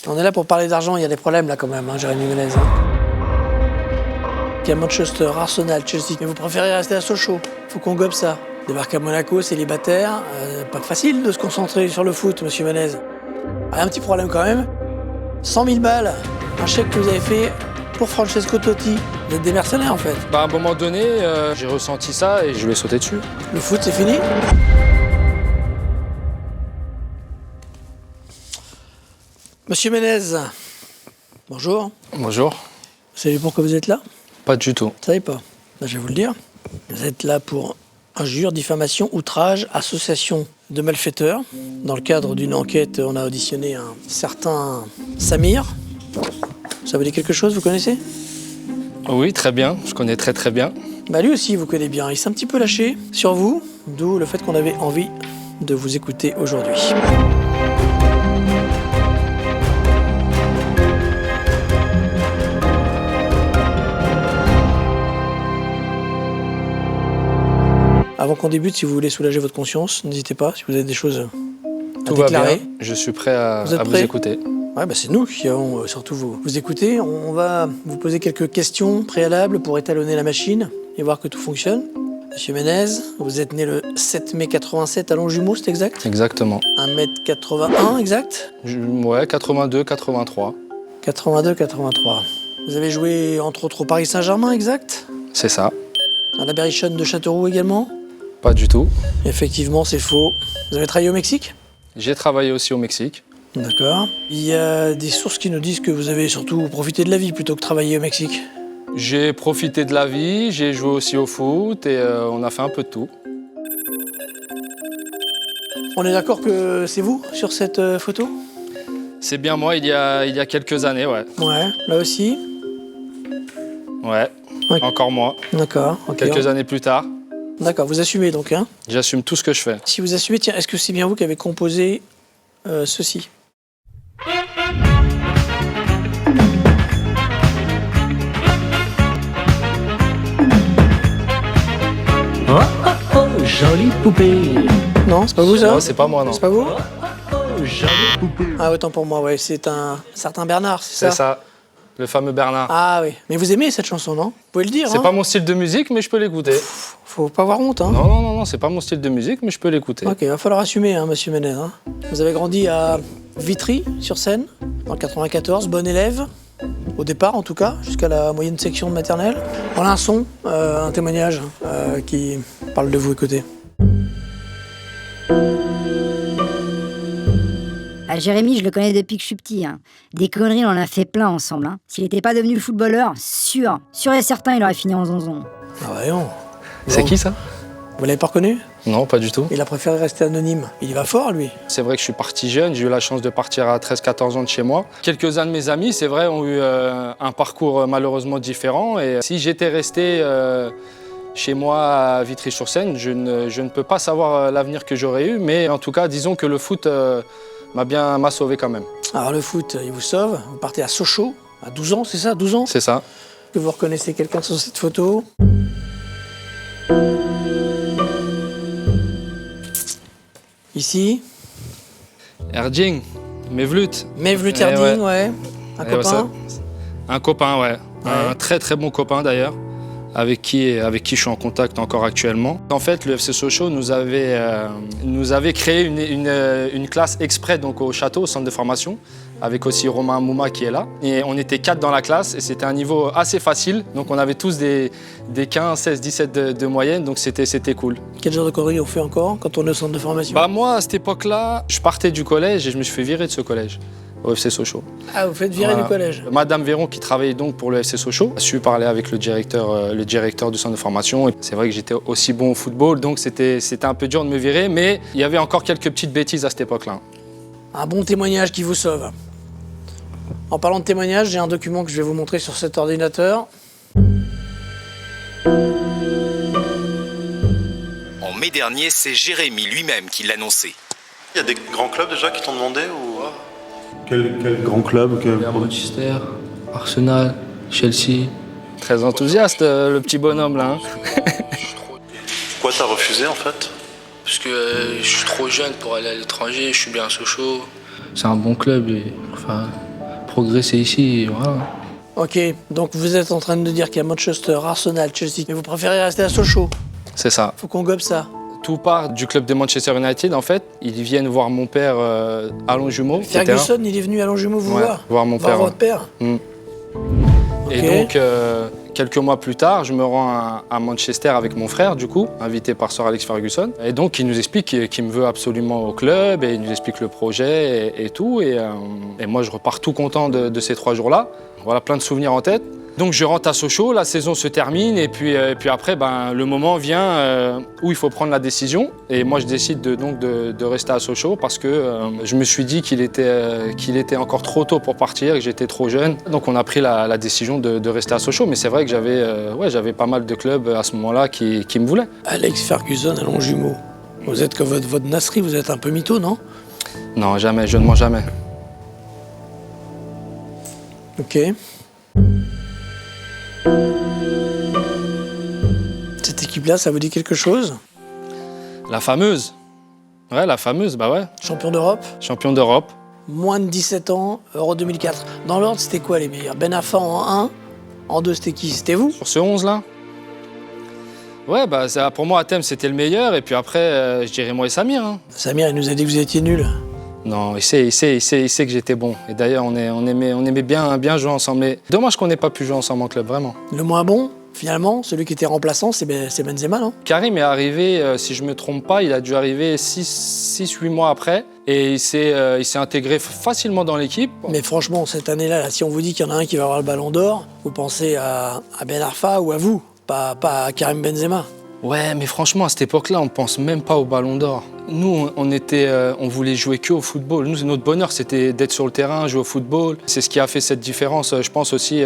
On est là pour parler d'argent, il y a des problèmes là quand même, hein, Jérémy Ménez. Il y a Manchester, Arsenal, Chelsea, mais vous préférez rester à Sochaux. Faut qu'on gobe ça. Débarquer à Monaco, célibataire, pas facile de se concentrer sur le foot, monsieur Ménez. Un petit problème quand même. 100 000 balles, un chèque que vous avez fait pour Francesco Totti. Vous êtes des mercenaires en fait. À un moment donné, j'ai ressenti ça et je lui ai sauté dessus. Le foot, c'est fini? Monsieur Ménez, bonjour. Bonjour. Vous savez pourquoi vous êtes là? Pas du tout. Vous savez pas? Ben, je vais vous le dire. Vous êtes là pour injure, diffamation, outrage, association de malfaiteurs. Dans le cadre d'une enquête, on a auditionné un certain Samir. Ça vous dit quelque chose, vous connaissez? Oui, très bien. Je connais très très bien. Bah lui aussi, vous connaissez bien. Il s'est un petit peu lâché sur vous, d'où le fait qu'on avait envie de vous écouter aujourd'hui. Avant qu'on débute, si vous voulez soulager votre conscience, n'hésitez pas, si vous avez des choses à Tout va déclarer. bien. Je suis prêt à Vous êtes vous prêt? écouter. Ouais, bah c'est nous qui allons surtout vous écouter. On va vous poser quelques questions préalables pour étalonner la machine et voir que tout fonctionne. Monsieur Ménez, vous êtes né le 7 mai 87 à Longjumeau, c'est exact? Exactement. 1m81, exact? Ouais, 82, 83. 82, 83. Vous avez joué entre autres au Paris Saint-Germain, exact? C'est ça. À la Berrichonne de Châteauroux également? Pas du tout. Effectivement, c'est faux. Vous avez travaillé au Mexique? J'ai travaillé aussi au Mexique. D'accord. Il y a des sources qui nous disent que vous avez surtout profité de la vie plutôt que travailler au Mexique. J'ai profité de la vie, j'ai joué aussi au foot et on a fait un peu de tout. On est d'accord que c'est vous sur cette photo? C'est bien moi il y a quelques années, ouais. Ouais, là aussi. Ouais, Ouais. encore moi. D'accord, ok. Quelques années plus tard, D'accord, vous assumez donc, hein? j'assume tout ce que je fais. Si vous assumez, tiens, est-ce que c'est bien vous qui avez composé ceci? Oh, oh, oh, jolie poupée. Non, c'est pas vous ça? Non, c'est pas moi, non. C'est pas vous? Oh, jolie poupée. Ah, autant pour moi, ouais, c'est un certain Bernard, c'est C'est ça? ça, le fameux Bernard. Ah oui, mais vous aimez cette chanson, non? Vous pouvez le dire, C'est hein? pas mon style de musique, mais je peux l'écouter. Faut pas avoir honte, hein? Non, c'est pas mon style de musique, mais je peux l'écouter. Ok, va falloir assumer, hein, monsieur Ménez. Hein. Vous avez grandi à Vitry-sur-Seine, dans le 94, bon élève, au départ en tout cas, jusqu'à la moyenne section de maternelle. Voilà un son, un témoignage qui parle de vous, écoutez. Ah, Jérémy, je le connais depuis que je suis petit. Hein. Des conneries, on en a fait plein ensemble. Hein. S'il n'était pas devenu footballeur, sûr et certain, il aurait fini en zonzon. Ah voyons. C'est qui ça? Vous l'avez pas reconnu? Non, pas du tout. Il a préféré rester anonyme. Il y va fort, lui. C'est vrai que je suis parti jeune, j'ai eu la chance de partir à 13-14 ans de chez moi. Quelques-uns de mes amis, c'est vrai, ont eu un parcours malheureusement différent. Et si j'étais resté chez moi à Vitry-sur-Seine, je ne peux pas savoir l'avenir que j'aurais eu. Mais en tout cas, disons que le foot m'a sauvé quand même. Alors le foot, il vous sauve. Vous partez à Sochaux, à 12 ans, c'est ça, 12 ans? C'est ça. Que vous reconnaissez quelqu'un sur cette photo? Ici, Erding, Mevlut. Mevlut Eh Erding, ouais. Un Eh copain. ça- Un copain, ouais. Un très très bon copain d'ailleurs, avec qui je suis en contact encore actuellement. En fait, le FC Sochaux nous avait créé une classe exprès donc, au château, au centre de formation, avec aussi Romain Mouma qui est là. Et on était 4 dans la classe et c'était un niveau assez facile. Donc on avait tous des 15, 16, 17 de moyenne, donc c'était cool. Quel genre de conneries on fait encore quand on est au centre de formation? Bah moi, à cette époque-là, je partais du collège et je me suis fait virer de ce collège, au FC Sochaux. Ah, vous faites virer Voilà. du collège? Madame Véron, qui travaillait donc pour le FC Sochaux, a su parler avec le directeur du centre de formation. Et c'est vrai que j'étais aussi bon au football, donc c'était un peu dur de me virer, mais il y avait encore quelques petites bêtises à cette époque-là. Un bon témoignage qui vous sauve. En parlant de témoignage, j'ai un document que je vais vous montrer sur cet ordinateur. En mai dernier, c'est Jérémy lui-même qui l'annonçait. Il y a des grands clubs déjà qui t'ont demandé ou... Quel grand club Manchester, Arsenal, Chelsea. Très enthousiaste, le petit bonhomme là. Pourquoi t'as refusé en fait? Parce que je suis trop jeune pour aller à l'étranger, je suis bien à Sochaux. C'est un bon club et enfin, progresser ici, voilà. Ok, donc vous êtes en train de dire qu'il y a Manchester, Arsenal, Chelsea, mais vous préférez rester à Sochaux. C'est ça. Faut qu'on gobe ça. Tout part du club de Manchester United, en fait. Ils viennent voir mon père à Longjumeau. Ferguson, il est venu à Longjumeau vous Ouais, voir. voir mon père. Votre père. Mm. Ok. Et donc, quelques mois plus tard, je me rends à Manchester avec mon frère, du coup, invité par Sir Alex Ferguson. Et donc, il nous explique qu'il me veut absolument au club, et il nous explique le projet et tout. Et moi, je repars tout content de ces 3 jours-là. Voilà, plein de souvenirs en tête. Donc, je rentre à Sochaux, la saison se termine, et puis après, le moment vient où il faut prendre la décision. Et moi, je décide de rester à Sochaux parce que je me suis dit qu'il était encore trop tôt pour partir, que j'étais trop jeune. Donc, on a pris la décision de rester à Sochaux. Mais c'est vrai que j'avais pas mal de clubs à ce moment-là qui me voulaient. Alex Ferguson à Longjumeau. Vous êtes comme votre Nasri, vous êtes un peu mytho, non? Non, jamais, je ne mens jamais. Ok. Cette équipe-là, ça vous dit quelque chose? La fameuse. Ouais, la fameuse, bah ouais. Champion d'Europe, Champion d'Europe. moins de 17 ans, Euro 2004. Dans l'ordre, c'était quoi les meilleurs? Ben Arfa en 1, en 2, c'était qui? C'était vous? Sur ce 11-là. Ouais, pour moi, Hatem, c'était le meilleur. Et puis après, je dirais moi et Samir. Hein. Samir, il nous a dit que vous étiez nuls. Non, il sait que j'étais bon. Et d'ailleurs, on aimait bien jouer ensemble. Mais dommage qu'on n'ait pas pu jouer ensemble en club, vraiment. Le moins bon, finalement, celui qui était remplaçant, c'est Benzema, non? Karim est arrivé, si je me trompe pas, il a dû arriver 6-8 mois après. Et il s'est intégré facilement dans l'équipe. Mais franchement, cette année-là, si on vous dit qu'il y en a un qui va avoir le ballon d'or, vous pensez à Ben Arfa ou à vous, pas à Karim Benzema. Ouais, mais franchement, à cette époque-là, on pense même pas au Ballon d'Or. Nous, on voulait jouer que au football. Nous, notre bonheur, c'était d'être sur le terrain, jouer au football. C'est ce qui a fait cette différence, je pense, aussi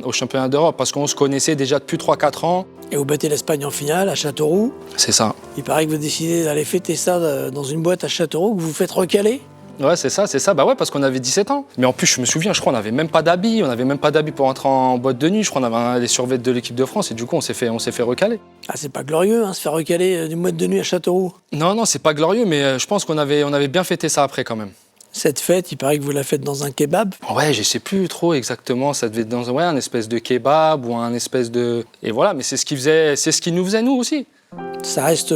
au championnat d'Europe, parce qu'on se connaissait déjà depuis 3-4 ans. Et vous battez l'Espagne en finale à Châteauroux. C'est ça. Il paraît que vous décidez d'aller fêter ça dans une boîte à Châteauroux, que vous vous faites recaler. Ouais, c'est ça. Bah ouais, parce qu'on avait 17 ans. Mais en plus, je me souviens, je crois qu'on n'avait même pas d'habits. On n'avait même pas d'habits pour entrer en boîte de nuit. Je crois qu'on avait les survêtements de l'équipe de France. Et du coup, on s'est fait recaler. Ah, c'est pas glorieux, hein, se faire recaler d'une boîte de nuit à Châteauroux. Non, c'est pas glorieux, mais je pense qu'on avait bien fêté ça après quand même. Cette fête, il paraît que vous la faites dans un kebab. Ouais, je sais plus trop exactement. Ça devait être dans un espèce de kebab ou un espèce de... Et voilà, mais c'est ce qui nous faisait nous aussi. Ça reste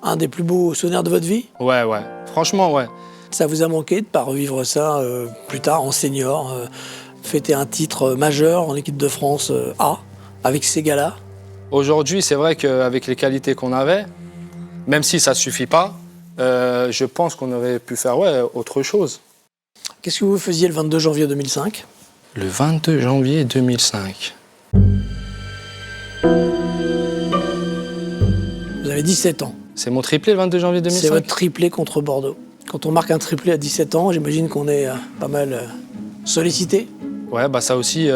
un des plus beaux souvenirs de votre vie. Ouais. Franchement, ouais. Ça vous a manqué de ne pas revivre ça plus tard en senior, fêter un titre majeur en équipe de France A avec ces gars-là? Aujourd'hui, c'est vrai qu'avec les qualités qu'on avait, même si ça ne suffit pas, je pense qu'on aurait pu faire autre chose. Qu'est-ce que vous faisiez le 22 janvier 2005? Le 22 janvier 2005. Vous avez 17 ans. C'est mon triplé le 22 janvier 2005? C'est votre triplé contre Bordeaux. Quand on marque un triplé à 17 ans, j'imagine qu'on est pas mal sollicité. Ouais, ça aussi,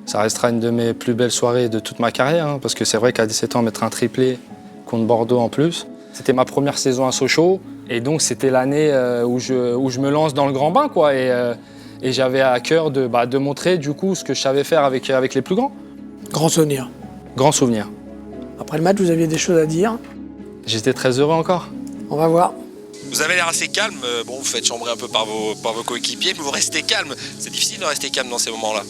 ça restera une de mes plus belles soirées de toute ma carrière, hein, parce que c'est vrai qu'à 17 ans, mettre un triplé contre Bordeaux en plus, c'était ma première saison à Sochaux, et donc c'était l'année où je me lance dans le grand bain, quoi, et j'avais à cœur de montrer du coup ce que je savais faire avec les plus grands. Grand souvenir. Grand souvenir. Après le match, vous aviez des choses à dire. J'étais très heureux encore. On va voir. Vous avez l'air assez calme, bon, vous faites chambrer un peu par vos coéquipiers, mais vous restez calme. C'est difficile de rester calme dans ces moments-là.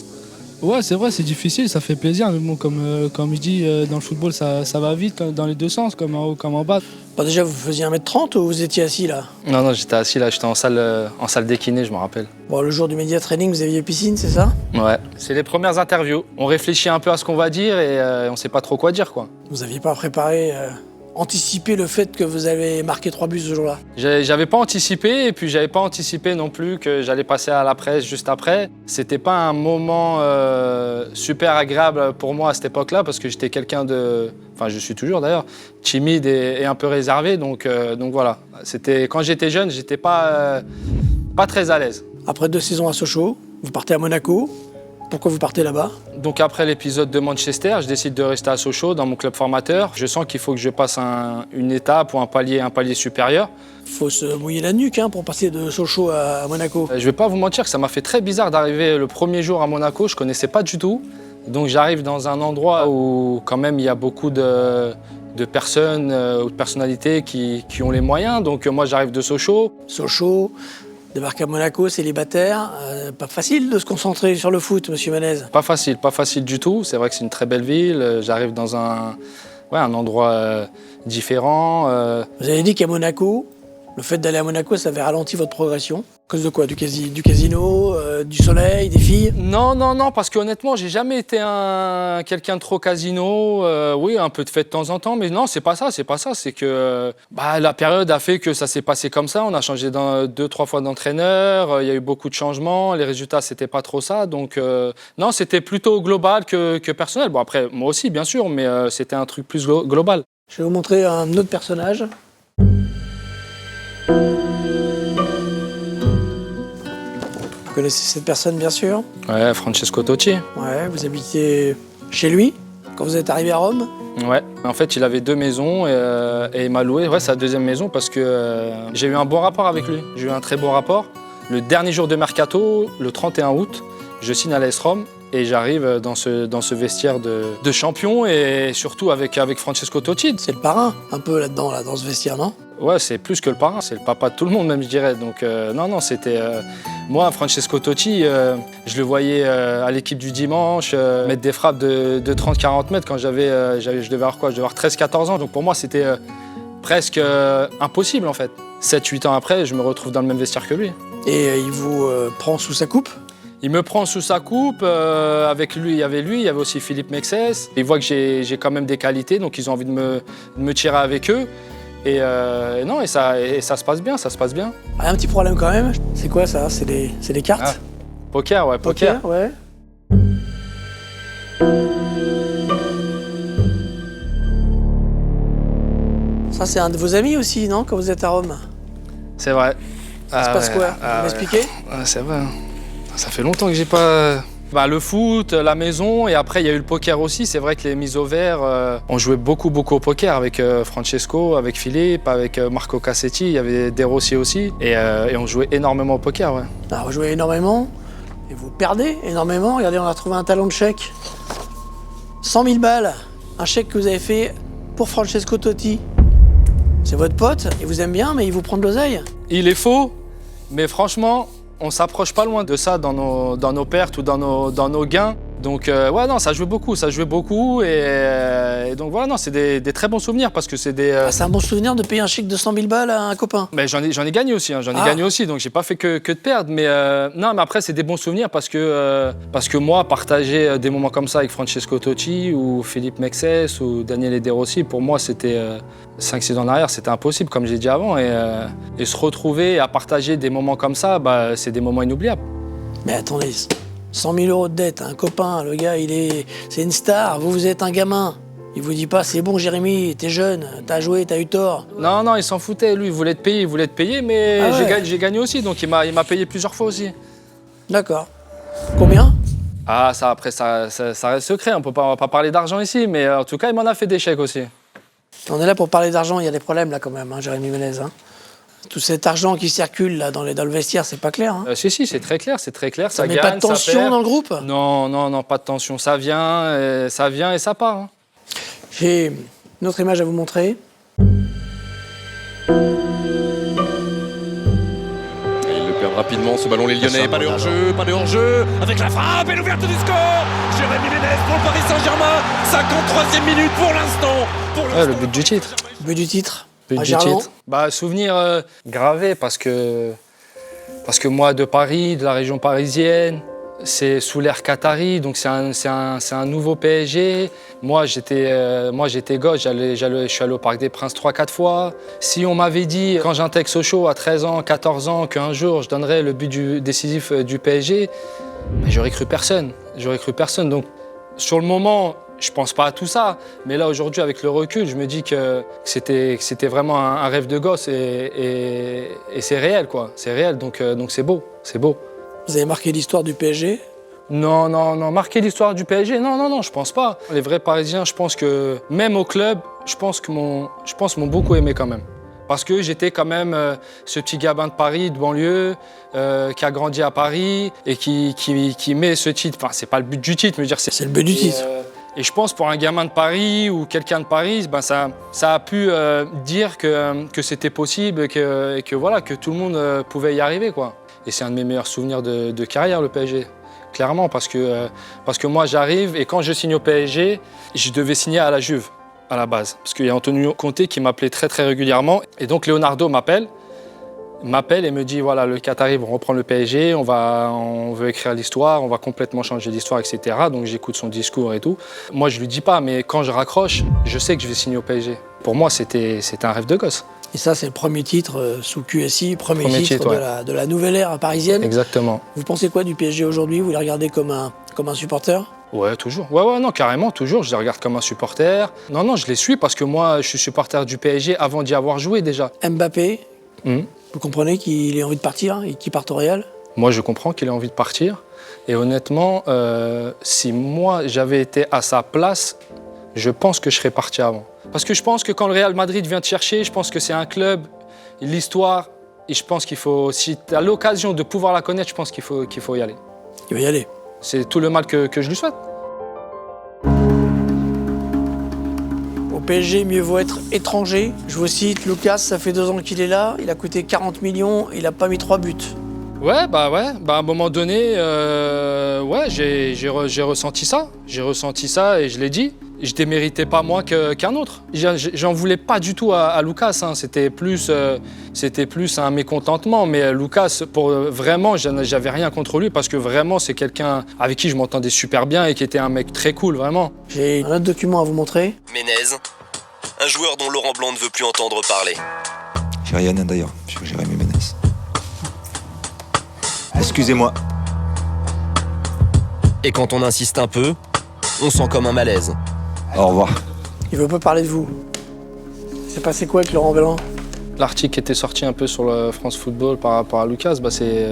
Ouais, c'est vrai, c'est difficile, ça fait plaisir. Mais bon, comme je dis, dans le football, ça va vite dans les deux sens, comme en haut, comme en bas. Bon, déjà, vous faisiez 1m30 ou vous étiez assis là? Non, j'étais assis là, j'étais en salle dékinée, je me rappelle. Bon, le jour du média training, vous aviez piscine, c'est ça? Ouais, c'est les premières interviews. On réfléchit un peu à ce qu'on va dire et on sait pas trop quoi dire, quoi. Vous aviez pas préparé, anticipé le fait que vous avez marqué 3 buts ce jour-là? J'avais pas anticipé, et puis j'avais pas anticipé non plus que j'allais passer à la presse juste après. C'était pas un moment super agréable pour moi à cette époque-là, parce que j'étais quelqu'un enfin je suis toujours d'ailleurs, timide et un peu réservé, donc voilà. Quand j'étais jeune, j'étais pas très à l'aise. Après 2 saisons à Sochaux, vous partez à Monaco. Pourquoi vous partez là-bas? Donc après l'épisode de Manchester, je décide de rester à Sochaux dans mon club formateur. Je sens qu'il faut que je passe une étape ou un palier supérieur. Faut se mouiller la nuque pour passer de Sochaux à Monaco. Je vais pas vous mentir que ça m'a fait très bizarre d'arriver le premier jour à Monaco, je connaissais pas du tout. Donc j'arrive dans un endroit où quand même il y a beaucoup de personnes ou de personnalités qui ont les moyens. Donc moi j'arrive de Sochaux. Sochaux, Débarquer à Monaco, célibataire, pas facile de se concentrer sur le foot, monsieur Menez. Pas facile du tout. C'est vrai que c'est une très belle ville. J'arrive dans un endroit différent. Vous avez dit qu'à Monaco, le fait d'aller à Monaco, ça avait ralenti votre progression. À cause de quoi? Du casino, du soleil, des filles? Non, parce qu'honnêtement, j'ai jamais été quelqu'un de trop casino. Oui, un peu de fête de temps en temps, mais non, c'est pas ça. C'est que la période a fait que ça s'est passé comme ça. On a changé 2-3 fois d'entraîneur. Il y a eu beaucoup de changements. Les résultats, c'était pas trop ça. Donc non, c'était plutôt global que personnel. Bon, après, moi aussi, bien sûr, mais c'était un truc plus global. Je vais vous montrer un autre personnage. Vous connaissez cette personne, bien sûr. Ouais, Francesco Totti. Ouais, vous habitiez chez lui quand vous êtes arrivé à Rome. Ouais, en fait, il avait 2 maisons et il m'a loué sa 2e maison parce que j'ai eu un bon rapport avec lui. J'ai eu un très bon rapport. Le dernier jour de mercato, le 31 août, je signe à l'AS Rome et j'arrive dans ce vestiaire de champion et surtout avec Francesco Totti. C'est le parrain, un peu là-dedans, là, dans ce vestiaire, non? Ouais, c'est plus que le parrain, c'est le papa de tout le monde même, je dirais. Donc non, c'était... moi, Francesco Totti, je le voyais à l'équipe du dimanche, mettre des frappes de 30-40 mètres quand je devais avoir quoi? Je devais avoir 13-14 ans. Donc pour moi, c'était presque impossible en fait. 7-8 ans après, je me retrouve dans le même vestiaire que lui. Et il vous prend sous sa coupe? Il me prend sous sa coupe, avec lui, il y avait aussi Philippe Mexès. Ils voient que j'ai quand même des qualités, donc ils ont envie de me tirer avec eux. Et ça se passe bien, Ah, un petit problème quand même. C'est quoi ça? C'est des cartes? Ah, poker, ouais, poker. Ouais. Ça, c'est un de vos amis aussi, non, quand vous êtes à Rome? C'est vrai. Ça se passe quoi? Vous m'expliquez? C'est vrai. Ça fait longtemps que j'ai pas... le foot, la maison, et après il y a eu le poker aussi. C'est vrai que les mises au vert, on jouait beaucoup au poker avec Francesco, avec Philippe, avec Marco Cassetti, il y avait De Rossi aussi, et on jouait énormément au poker, ouais. Alors, vous jouez énormément, et vous perdez énormément. Regardez, on a retrouvé un talon de chèque. 100 000 balles, un chèque que vous avez fait pour Francesco Totti. C'est votre pote, il vous aime bien, mais il vous prend de l'oseille. Il est faux, mais franchement, on s'approche pas loin de ça dans nos pertes ou dans nos gains. Donc ça jouait beaucoup et donc voilà, non, c'est des très bons souvenirs parce que c'est des... C'est un bon souvenir de payer un chèque de 100 000 balles à un copain. Mais j'en ai gagné aussi, donc j'ai pas fait que de perdre, mais non, mais après c'est des bons souvenirs parce que moi, partager des moments comme ça avec Francesco Totti ou Philippe Mexès ou Daniele De Rossi, pour moi c'était 5-6 ans en arrière, c'était impossible comme j'ai dit avant, et se retrouver à partager des moments comme ça, c'est des moments inoubliables. Mais attendez, 100 000 euros de dette, un copain, le gars, c'est une star, vous êtes un gamin. Il vous dit pas, c'est bon Jérémy, t'es jeune, t'as joué, t'as eu tort. Non, il s'en foutait, lui, il voulait te payer, mais Ah ouais. j'ai gagné aussi, donc il m'a payé plusieurs fois aussi. D'accord. Combien? Ah, ça après, ça reste secret, on va pas parler d'argent ici, mais en tout cas, il m'en a fait des chèques aussi. On est là pour parler d'argent, il y a des problèmes là quand même, Jérémy Menez. Tout cet argent qui circule là dans le vestiaire, c'est pas clair. Si, c'est très clair, Ça met gagne, pas de tension ça perd. dans le groupe? Non, pas de tension, ça vient et ça part. J'ai une autre image à vous montrer. Et il le perd rapidement, ce ballon, les Lyonnais. Pas de hors-jeu, avec la frappe et l'ouverture du score. Jérémy Menez pour le Paris Saint-Germain. 53e minute pour l'instant. Le but du titre. But du titre. But À du Gerland. titre. Souvenir gravé parce que moi, de Paris, de la région parisienne, c'est sous l'ère qatari, donc c'est un nouveau PSG. Moi, j'étais gosse, je suis allé au Parc des Princes 3-4 fois. Si on m'avait dit, quand j'intègre Sochaux à 13 ans, 14 ans, qu'un jour je donnerais le but décisif du PSG, j'aurais cru personne. Donc, sur le moment, je pense pas à tout ça. Mais là, aujourd'hui, avec le recul, je me dis que c'était vraiment un rêve de gosse et c'est réel, quoi. C'est réel, donc c'est beau. Vous avez marqué l'histoire du PSG? Non, marquer l'histoire du PSG, non, je pense pas. Les vrais Parisiens, je pense que même au club, je pense m'ont beaucoup aimé quand même. Parce que j'étais quand même ce petit gamin de Paris, de banlieue, qui a grandi à Paris et qui met ce titre. Enfin, c'est pas le but du titre, mais dire C'est le but du titre. Et je pense pour un gamin de Paris ou quelqu'un de Paris, ça a pu dire que c'était possible et que tout le monde pouvait y arriver, quoi. Et c'est un de mes meilleurs souvenirs de carrière, le PSG. Clairement, parce que moi, j'arrive et quand je signe au PSG, je devais signer à la Juve, à la base. Parce qu'il y a Antonio Conte qui m'appelait très, très régulièrement. Et donc, Leonardo m'appelle et me dit, voilà, le Qatari vont reprendre le PSG, on veut écrire l'histoire, on va complètement changer l'histoire, etc. Donc, j'écoute son discours et tout. Moi, je lui dis pas, mais quand je raccroche, je sais que je vais signer au PSG. Pour moi, c'était un rêve de gosse. Et ça, c'est le premier titre sous QSI, premier titre ouais. de la nouvelle ère parisienne. Exactement. Vous pensez quoi du PSG aujourd'hui? Vous les regardez comme un supporter? Ouais, toujours. Ouais, non, carrément, toujours. Je les regarde comme un supporter. Non, je les suis parce que moi, je suis supporter du PSG avant d'y avoir joué déjà. Mbappé, vous comprenez qu'il ait envie de partir et qu'il parte au Real? Moi, je comprends qu'il ait envie de partir. Et honnêtement, si moi, j'avais été à sa place, je pense que je serais parti avant. Parce que je pense que quand le Real Madrid vient te chercher, je pense que c'est un club, l'histoire, et je pense qu'il faut, si tu as l'occasion de pouvoir la connaître, je pense qu'il faut y aller. Il va y aller. C'est tout le mal que je lui souhaite. Au PSG, mieux vaut être étranger. Je vous cite, Lucas, ça fait 2 ans qu'il est là, il a coûté 40 millions, il n'a pas mis 3 buts. Ouais, à un moment donné, j'ai ressenti ça. J'ai ressenti ça et je l'ai dit. Je ne déméritais pas moins qu'un autre. J'en voulais pas du tout à Lucas, hein. C'était plus un mécontentement. Mais Lucas, vraiment, j'avais rien contre lui parce que vraiment, c'est quelqu'un avec qui je m'entendais super bien et qui était un mec très cool, vraiment. J'ai un autre document à vous montrer. Ménez, un joueur dont Laurent Blanc ne veut plus entendre parler. J'ai rien d'ailleurs, monsieur Jérémy Ménez. Excusez-moi. Et quand on insiste un peu, on sent comme un malaise. Au revoir. Il veut pas parler de vous. C'est passé quoi avec Laurent Blanc? L'article qui était sorti un peu sur le France Football par rapport à Lucas, c'est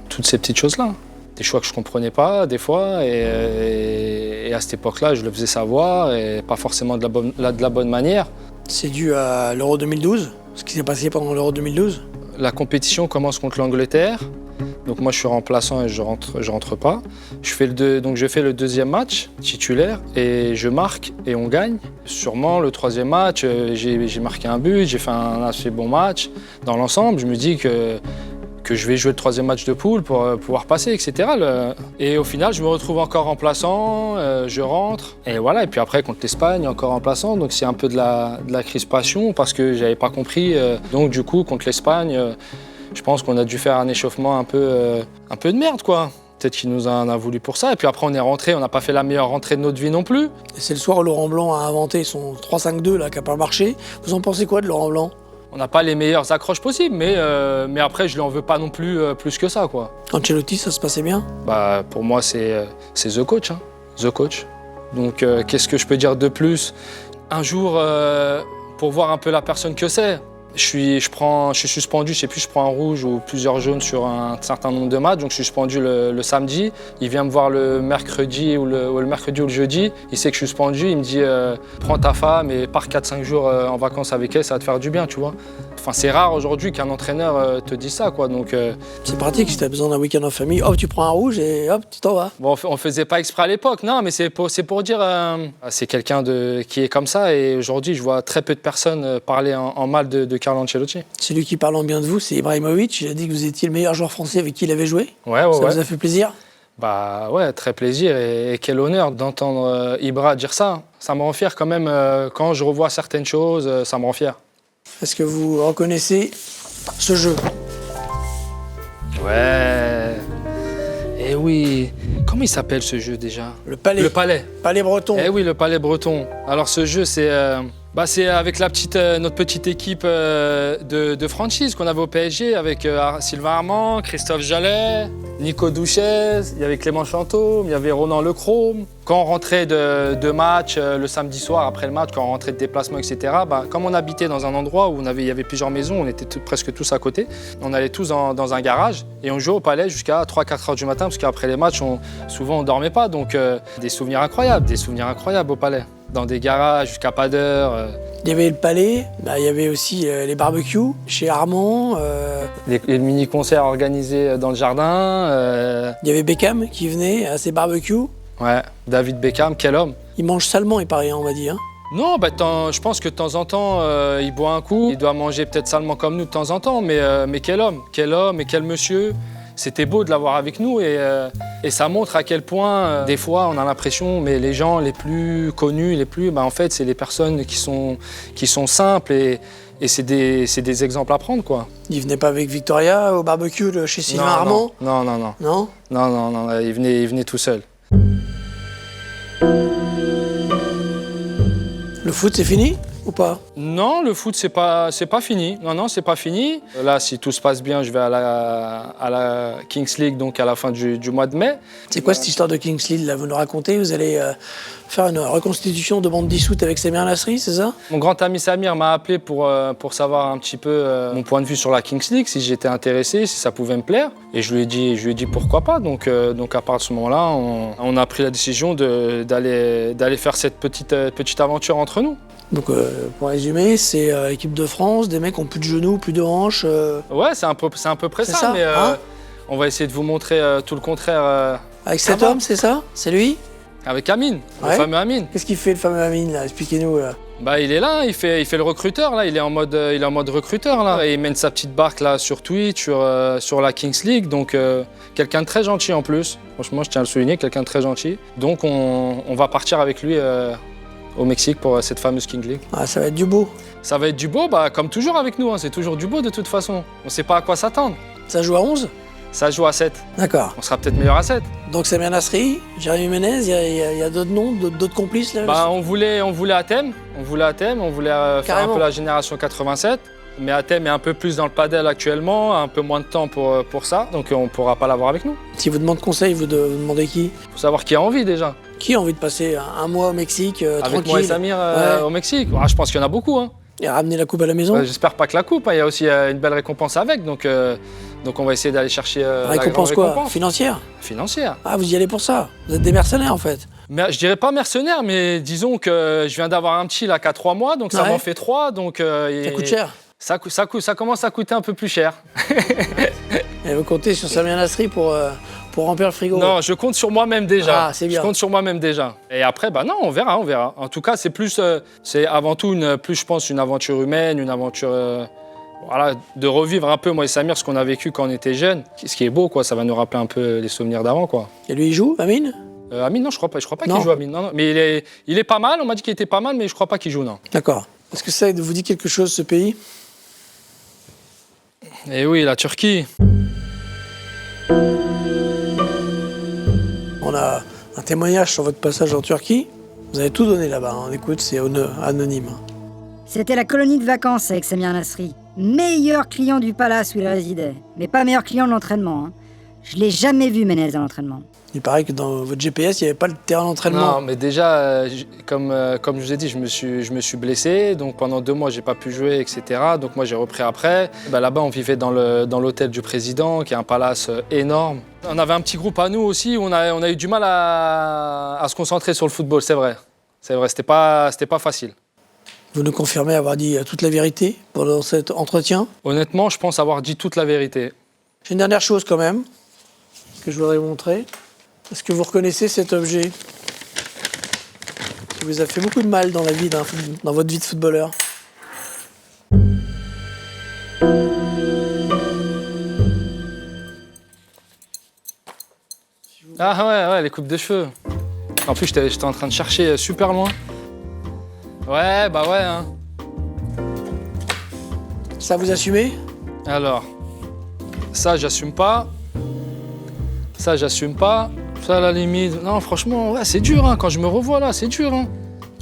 toutes ces petites choses-là. Des choix que je comprenais pas des fois et à cette époque-là, je le faisais savoir et pas forcément de la bonne manière. C'est dû à l'Euro 2012, ce qui s'est passé pendant l'Euro 2012. La compétition commence contre l'Angleterre. Donc moi je suis remplaçant et je rentre pas. Je fais le deuxième match titulaire et je marque et on gagne. Sûrement le troisième match, j'ai marqué un but, j'ai fait un assez bon match. Dans l'ensemble, je me dis que je vais jouer le troisième match de poule pour pouvoir passer, etc. Et au final, je me retrouve encore remplaçant, je rentre. Et voilà, et puis après contre l'Espagne, encore remplaçant. Donc c'est un peu de la crispation parce que j'avais pas compris. Donc du coup, contre l'Espagne, je pense qu'on a dû faire un échauffement un peu de merde, quoi. Peut-être qu'il nous en a voulu pour ça. Et puis après, on est rentré, on n'a pas fait la meilleure rentrée de notre vie non plus. Et c'est le soir où Laurent Blanc a inventé son 3-5-2 là, qui n'a pas marché. Vous en pensez quoi de Laurent Blanc? On n'a pas les meilleures accroches possibles, mais après, je lui en veux pas non plus plus que ça, quoi. Ancelotti, ça se passait bien? Pour moi, c'est The Coach, hein. The Coach. Donc, qu'est-ce que je peux dire de plus? Un jour, pour voir un peu la personne que c'est, je suis suspendu, je sais plus, je prends un rouge ou plusieurs jaunes sur un certain nombre de matchs, donc je suis suspendu le samedi. Il vient me voir le mercredi ou le jeudi, il sait que je suis suspendu, il me dit prends ta femme et pars 4-5 jours en vacances avec elle, ça va te faire du bien, tu vois. Enfin, c'est rare aujourd'hui qu'un entraîneur te dise ça, quoi. Donc, c'est pratique, si tu as besoin d'un week-end en famille, hop, tu prends un rouge et hop, tu t'en vas. Bon, on faisait pas exprès à l'époque, non, mais c'est pour dire, c'est quelqu'un qui est comme ça et aujourd'hui, je vois très peu de personnes parler en mal de Carlo Ancelotti. Celui qui parle en bien de vous, c'est Ibrahimovic. Il a dit que vous étiez le meilleur joueur français avec qui il avait joué. Ouais, ça vous a fait plaisir? Ouais, très plaisir et quel honneur d'entendre Ibra dire ça. Ça me rend fier quand même, quand je revois certaines choses, ça me rend fier. Est-ce que vous reconnaissez ce jeu? Ouais. Eh oui. Comment il s'appelle ce jeu déjà? Le Palais. Le Palais. Palais breton. Eh oui, le Palais breton. Alors ce jeu, c'est avec notre petite équipe de franchise qu'on avait au PSG, avec Sylvain Armand, Christophe Jallet, Nico Douchez, il y avait Clément Chantôme, il y avait Ronan Lechrome. Quand on rentrait de match le samedi soir, après le match, quand on rentrait de déplacement, etc., comme on habitait dans un endroit où il y avait plusieurs maisons, on était presque tous à côté, on allait tous dans un garage et on jouait au Palais jusqu'à 3-4 heures du matin, parce qu'après les matchs, souvent on dormait pas, donc des souvenirs incroyables au Palais. Dans des garages jusqu'à pas d'heure. Il y avait le Palais, il y avait aussi les barbecues chez Armand. Les mini-concerts organisés dans le jardin. Il y avait Beckham qui venait à ces barbecues. Ouais, David Beckham, quel homme. Il mange salement, il paraît, on va dire. Non, je pense que de temps en temps, il boit un coup. Il doit manger peut-être salement comme nous de temps en temps, mais quel homme et quel monsieur. c'était beau de l'avoir avec nous et ça montre à quel point, des fois, on a l'impression, mais les gens les plus connus, en fait, c'est les personnes qui sont simples et c'est des exemples à prendre, quoi. Il venait pas avec Victoria au barbecue chez Sylvain Armand? Non. Non? Non, il venait tout seul. Le foot, c'est fini ou pas? Non, le foot, c'est pas fini. Non, c'est pas fini. Là, si tout se passe bien, je vais à la Kings League, donc à la fin du mois de mai. C'est quoi cette histoire de Kings League, là? Vous nous racontez? Vous allez faire une reconstitution de bande dissoute avec Samir Nasri, c'est ça? Mon grand ami Samir m'a appelé pour savoir un petit peu mon point de vue sur la Kings League, si j'étais intéressé, si ça pouvait me plaire. Et je lui ai dit pourquoi pas. Donc à partir de ce moment-là, on a pris la décision d'aller faire cette petite aventure entre nous. Donc pour résumer, c'est équipe de France, des mecs qui ont plus de genoux, plus de hanches. Ouais, c'est à peu près ça, mais on va essayer de vous montrer tout le contraire. Avec cet homme, c'est ça? C'est lui? Avec Amine, le fameux Amine. Qu'est-ce qu'il fait le fameux Amine là? Expliquez-nous là. Bah il est là, il fait le recruteur là, il est en mode recruteur là. Il mène sa petite barque là sur Twitch, sur la Kings League, donc quelqu'un de très gentil en plus. Franchement, je tiens à le souligner, quelqu'un de très gentil. Donc on va partir avec lui au Mexique pour cette fameuse Kings League. Ah, ça va être du beau. Ça va être du beau, comme toujours avec nous, hein, c'est toujours du beau de toute façon. On sait pas à quoi s'attendre. Ça joue à 11? Ça joue à 7. D'accord. On sera peut-être meilleur à 7. Donc Samir Nasri, Jérémy Ménez, il y a d'autres noms, d'autres complices là? On voulait Athème, on voulait faire un peu la génération 87. Mais Athème est un peu plus dans le padel actuellement, un peu moins de temps pour ça, donc on ne pourra pas l'avoir avec nous. Si vous demandez conseil, vous demandez qui? Il faut savoir qui a envie déjà. Qui a envie de passer un mois au Mexique, avec tranquille? moi et Samir au Mexique. Je pense qu'il y en a beaucoup. Hein. Et ramener la coupe à la maison? J'espère pas que la coupe, il y a aussi une belle récompense avec, donc on va essayer d'aller chercher récompense la quoi? récompense. Financière? Financière. Ah, vous y allez pour ça? Vous êtes des mercenaires en fait? Mais, je dirais pas mercenaire, mais disons que je viens d'avoir un petit là qui a 3 mois, donc ça m'en fait 3. Donc, ça coûte cher? Ça commence à coûter un peu plus cher. Et vous comptez sur Samir Nasri pour remplir le frigo? Non, je compte sur moi-même déjà. Ah, c'est bien. Je compte sur moi-même déjà. Et après, non, on verra. En tout cas, c'est avant tout je pense, une aventure humaine, une aventure, de revivre un peu, moi et Samir, ce qu'on a vécu quand on était jeunes. Ce qui est beau, quoi, ça va nous rappeler un peu les souvenirs d'avant, quoi. Et lui, il joue, Amine? Amine, non, je crois pas qu'il joue, Amine. Non. Mais il est pas mal, on m'a dit qu'il était pas mal, mais je crois pas qu'il joue, non. D'accord. Est-ce que ça vous dit quelque chose, ce pays? Eh oui, la Turquie. On a un témoignage sur votre passage en Turquie. Vous avez tout donné là-bas. On écoute, c'est anonyme. C'était la colonie de vacances avec Samir Nasri. Meilleur client du palace où il résidait. Mais pas meilleur client de l'entraînement. Hein. Je l'ai jamais vu Ménez à l'entraînement. Il paraît que dans votre GPS, il n'y avait pas le terrain d'entraînement. Non, mais déjà, comme je vous ai dit, je me suis blessé. Donc pendant 2 mois, j'ai pas pu jouer, etc. Donc moi, j'ai repris après. Là-bas, on vivait dans l'hôtel du président, qui est un palace énorme. On avait un petit groupe à nous aussi. On a eu du mal à se concentrer sur le football, c'est vrai. C'est vrai, c'était pas facile. Vous nous confirmez avoir dit toute la vérité pendant cet entretien? Honnêtement, je pense avoir dit toute la vérité. J'ai une dernière chose quand même que je voudrais vous montrer. Est-ce que vous reconnaissez cet objet qui vous a fait beaucoup de mal dans votre vie de footballeur? Ah ouais, les coupes de cheveux. En plus, j'étais en train de chercher super loin. Ouais, ouais, hein. Ça, vous assumez? Alors, ça, j'assume pas. Ça, j'assume pas. Ça, à la limite... Non, franchement, ouais, c'est dur, hein. Quand je me revois, là, c'est dur, hein.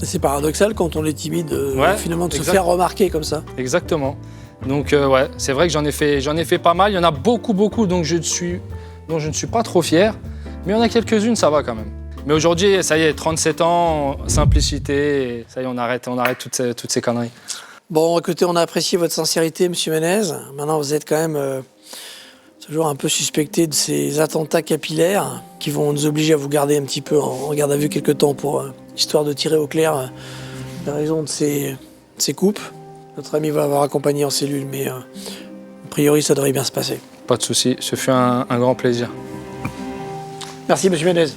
C'est paradoxal quand on est timide, finalement, de se faire remarquer comme ça. Exactement. Donc, ouais, c'est vrai que j'en ai fait pas mal. Il y en a beaucoup, dont je ne suis pas trop fier. Mais il y en a quelques-unes, ça va quand même. Mais aujourd'hui, ça y est, 37 ans, simplicité, et ça y est, on arrête toutes ces conneries. Bon, écoutez, on a apprécié votre sincérité, Monsieur Ménez. Maintenant, vous êtes quand même toujours un peu suspecté de ces attentats capillaires qui vont nous obliger à vous garder un petit peu en garde à vue quelque temps pour histoire de tirer au clair la raison de ces coupes. Notre ami va avoir accompagné en cellule, mais a priori, ça devrait bien se passer. Pas de souci, ce fut un grand plaisir. Merci, Monsieur Ménez.